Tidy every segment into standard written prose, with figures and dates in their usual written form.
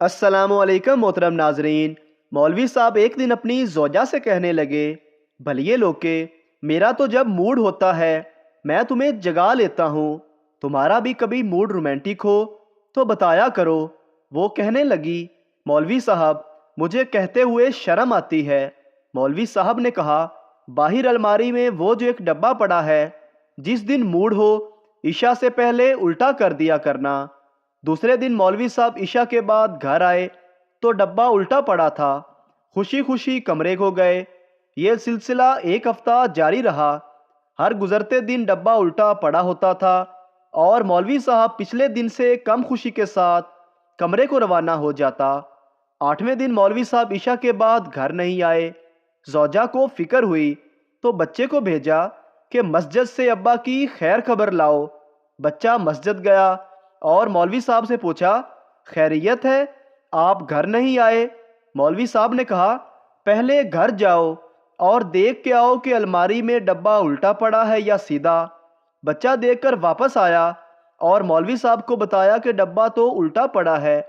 السلام علیکم محترم ناظرین۔ مولوی صاحب ایک دن اپنی زوجہ سے کہنے لگے، بھلیے لوکے، میرا تو جب موڈ ہوتا ہے میں تمہیں جگا لیتا ہوں، تمہارا بھی کبھی موڈ رومانٹک ہو تو بتایا کرو۔ وہ کہنے لگی، مولوی صاحب مجھے کہتے ہوئے شرم آتی ہے۔ مولوی صاحب نے کہا، باہر الماری میں وہ جو ایک ڈبہ پڑا ہے، جس دن موڈ ہو عشاء سے پہلے الٹا کر دیا کرنا۔ دوسرے دن مولوی صاحب عشاء کے بعد گھر آئے تو ڈبہ الٹا پڑا تھا۔ خوشی خوشی کمرے کو گئے۔ یہ سلسلہ ایک ہفتہ جاری رہا۔ ہر گزرتے دن ڈبہ الٹا پڑا ہوتا تھا اور مولوی صاحب پچھلے دن سے کم خوشی کے ساتھ کمرے کو روانہ ہو جاتا۔ 8ویں دن مولوی صاحب عشاء کے بعد گھر نہیں آئے۔ زوجہ کو فکر ہوئی تو بچے کو بھیجا کہ مسجد سے ابا کی خیر خبر لاؤ۔ بچہ مسجد گیا اور مولوی صاحب سے پوچھا، خیریت ہے، آپ گھر نہیں آئے؟ مولوی صاحب نے کہا، پہلے گھر جاؤ اور دیکھ کے آؤ کہ الماری میں ڈبہ الٹا پڑا ہے یا سیدھا۔ بچہ دیکھ کر واپس آیا اور مولوی صاحب کو بتایا کہ ڈبہ تو الٹا پڑا ہے۔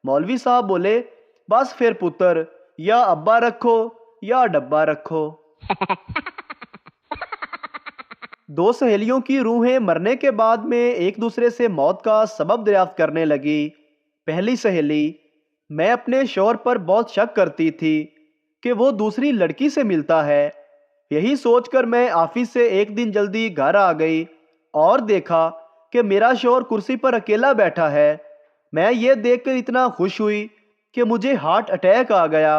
مولوی صاحب بولے، بس پھر پتر، یا ابا رکھو یا ڈبہ رکھو۔ دو سہیلیوں کی روحیں مرنے کے بعد میں ایک دوسرے سے موت کا سبب دریافت کرنے لگی۔ پہلی سہیلی، میں اپنے شوہر پر بہت شک کرتی تھی کہ وہ دوسری لڑکی سے ملتا ہے۔ یہی سوچ کر میں آفس سے ایک دن جلدی گھر آ گئی اور دیکھا کہ میرا شوہر کرسی پر اکیلا بیٹھا ہے۔ میں یہ دیکھ کر اتنا خوش ہوئی کہ مجھے ہارٹ اٹیک آ گیا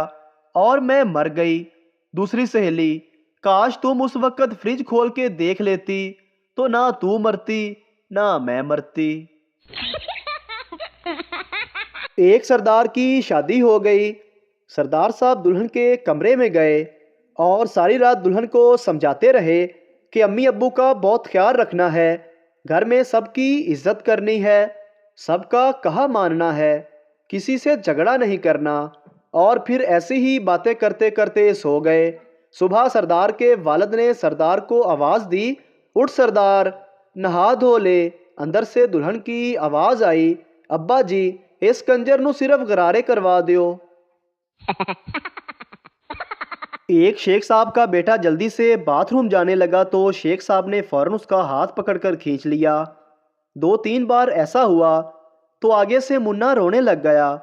اور میں مر گئی۔ دوسری سہیلی، کاش تم اس وقت فریج کھول کے دیکھ لیتی تو نہ تو مرتی نہ میں مرتی۔ ایک سردار کی شادی ہو گئی۔ سردار صاحب دلہن کے کمرے میں گئے اور ساری رات دلہن کو سمجھاتے رہے کہ امی ابو کا بہت خیال رکھنا ہے، گھر میں سب کی عزت کرنی ہے، سب کا کہا ماننا ہے، کسی سے جھگڑا نہیں کرنا، اور پھر ایسی ہی باتیں کرتے کرتے سو گئے۔ صبح سردار کے والد نے سردار کو آواز دی، اٹھ سردار، نہا دھو لے۔ اندر سے دلہن کی آواز آئی، ابا جی اس کنجر نو صرف غرارے کروا دیو۔ ایک شیخ صاحب کا بیٹا جلدی سے باتھ روم جانے لگا تو شیخ صاحب نے فوراً اس کا ہاتھ پکڑ کر کھینچ لیا۔ 2-3 بار ایسا ہوا تو آگے سے منا رونے لگ گیا۔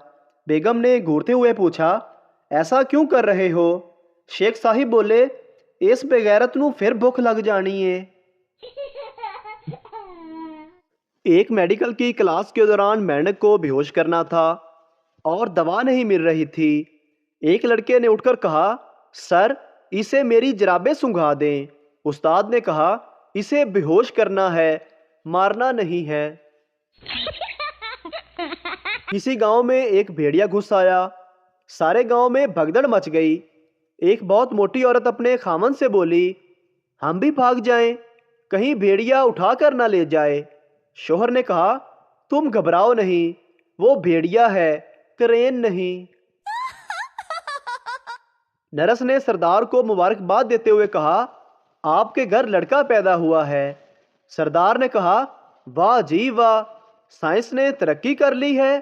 بیگم نے گھورتے ہوئے پوچھا، ایسا کیوں کر رہے ہو؟ شیخ صاحب بولے، اس بغیرت نو پھر بھوک لگ جانی ہے۔ ایک میڈیکل کی کلاس کے دوران مینڈک کو بے ہوش کرنا تھا اور دوا نہیں مل رہی تھی۔ ایک لڑکے نے اٹھ کر کہا، سر اسے میری جرابیں سنگھا دیں۔ استاد نے کہا، اسے بے ہوش کرنا ہے، مارنا نہیں ہے۔ کسی گاؤں میں ایک بھیڑیا گھس آیا۔ سارے گاؤں میں بھگدڑ مچ گئی۔ ایک بہت موٹی عورت اپنے خامن سے بولی، ہم بھی بھاگ جائیں، کہیں بھیڑیا اٹھا کر نہ لے جائے۔ شوہر نے کہا، تم گھبراؤ نہیں، وہ بھیڑیا ہے، کرین نہیں۔ نرس نے سردار کو مبارکباد دیتے ہوئے کہا، آپ کے گھر لڑکا پیدا ہوا ہے۔ سردار نے کہا، واہ جی واہ، سائنس نے ترقی کر لی ہے،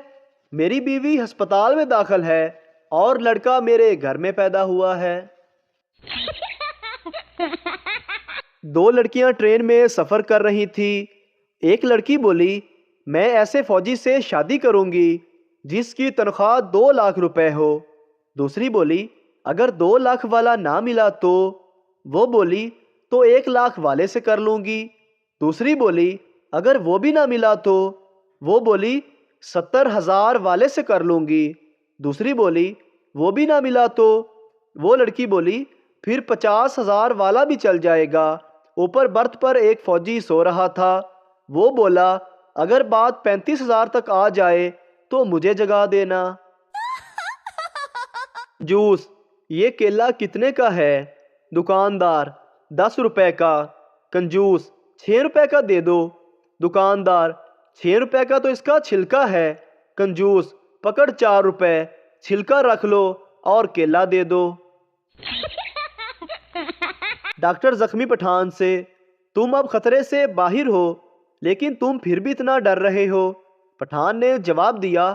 میری بیوی ہسپتال میں داخل ہے اور لڑکا میرے گھر میں پیدا ہوا ہے۔ 2 لڑکیاں ٹرین میں سفر کر رہی تھی۔ ایک لڑکی بولی، میں ایسے فوجی سے شادی کروں گی جس کی تنخواہ 2 لاکھ روپے ہو۔ دوسری بولی، اگر 2 لاکھ والا نہ ملا تو؟ وہ بولی، تو 1 لاکھ والے سے کر لوں گی۔ دوسری بولی، اگر وہ بھی نہ ملا تو؟ وہ بولی، 70,000 والے سے کر لوں گی۔ دوسری بولی، وہ بھی نہ ملا تو؟ وہ لڑکی بولی، پھر 50,000 والا بھی چل جائے گا۔ اوپر برتھ پر ایک فوجی سو رہا تھا۔ وہ بولا، اگر بات 35,000 تک آ جائے تو مجھے جگا دینا۔ جوس، یہ کیلا کتنے کا ہے؟ دکاندار، 10 روپے کا۔ کنجوس، 6 روپے کا دے دو۔ دکاندار، 6 روپے کا تو اس کا چھلکا ہے۔ کنجوس، پکڑ 4 روپے، چھلکا رکھ لو اور کیلا دے دو۔ ڈاکٹر زخمی پٹھان سے، تم اب خطرے سے باہر ہو لیکن تم پھر بھی اتنا ڈر رہے ہو؟ پٹھان نے جواب دیا،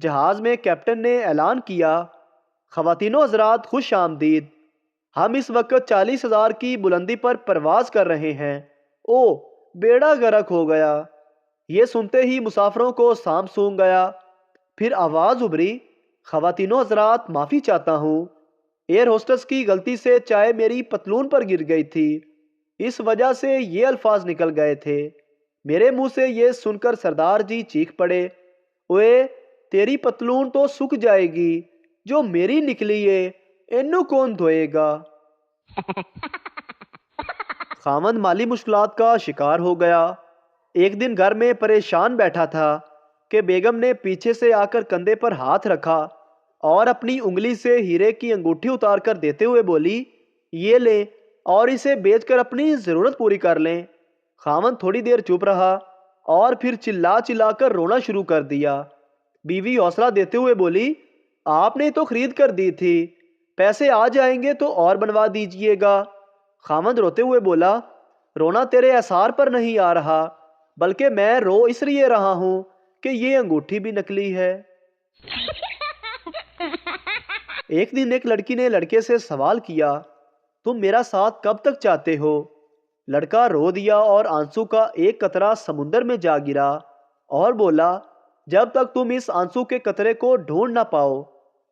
جہاز میں کیپٹن نے اعلان کیا، خواتین و حضرات خوش آمدید، ہم اس وقت 40,000 کی بلندی پر پرواز کر رہے ہیں۔ او بیڑا غرق ہو گیا۔ یہ سنتے ہی مسافروں کو سانپ سونگ گیا۔ پھر آواز ابھری، خواتین و حضرات معافی چاہتا ہوں، ایئر ہوسٹس کی غلطی سے چائے میری پتلون پر گر گئی تھی، اس وجہ سے یہ الفاظ نکل گئے تھے۔ میرے منہ سے یہ سن کر سردار جی چیخ پڑے، اوئے تیری پتلون تو سوکھ جائے گی، جو میری نکلی ہے اینو کون دھوئے گا؟ خاوند مالی مشکلات کا شکار ہو گیا۔ ایک دن گھر میں پریشان بیٹھا تھا کہ بیگم نے پیچھے سے آ کر کندھے پر ہاتھ رکھا اور اپنی انگلی سے ہیرے کی انگوٹھی اتار کر دیتے ہوئے بولی، یہ لیں اور اسے بیچ کر اپنی ضرورت پوری کر لیں۔ خاوند تھوڑی دیر چپ رہا اور پھر چلا چلا کر رونا شروع کر دیا۔ بیوی حوصلہ دیتے ہوئے بولی، آپ نے تو خرید کر دی تھی، پیسے آ جائیں گے تو اور بنوا دیجئے گا۔ خاوند روتے ہوئے بولا، رونا تیرے اثار پر نہیں آ رہا، بلکہ میں رو اس لیے رہا ہوں کہ یہ انگوٹھی بھی نکلی ہے۔ ایک دن ایک لڑکی نے لڑکے سے سوال کیا، تم میرا ساتھ کب تک چاہتے ہو؟ لڑکا رو دیا اور آنسو کا ایک قطرہ سمندر میں جا گرا اور بولا، جب تک تم اس آنسو کے قطرے کو ڈھونڈ نہ پاؤ۔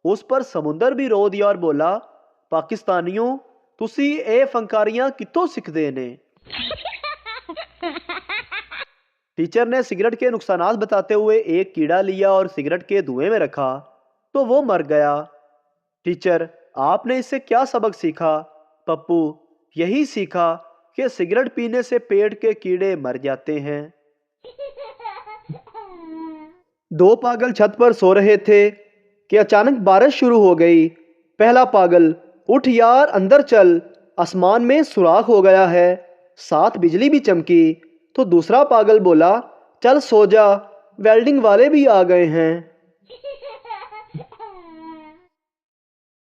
اس پر سمندر بھی رو دیا اور بولا، پاکستانیوں تسی اے فنکاریاں کتوں سکھدے نے؟ ٹیچر نے سگریٹ کے نقصانات بتاتے ہوئے ایک کیڑا لیا اور سگریٹ کے دھوئیں میں رکھا تو وہ مر گیا۔ ٹیچر، آپ نے اس سے کیا سبق سیکھا؟ پپو، یہی سیکھا کہ سگریٹ پینے سے پیٹ کے کیڑے مر جاتے ہیں۔ دو پاگل چھت پر سو رہے تھے کہ اچانک بارش شروع ہو گئی۔ پہلا پاگل، اٹھ یار اندر چل، آسمان میں سوراخ ہو گیا ہے، ساتھ بجلی بھی چمکی۔ تو دوسرا پاگل بولا، چل سو جا، ویلڈنگ والے بھی آ گئے ہیں۔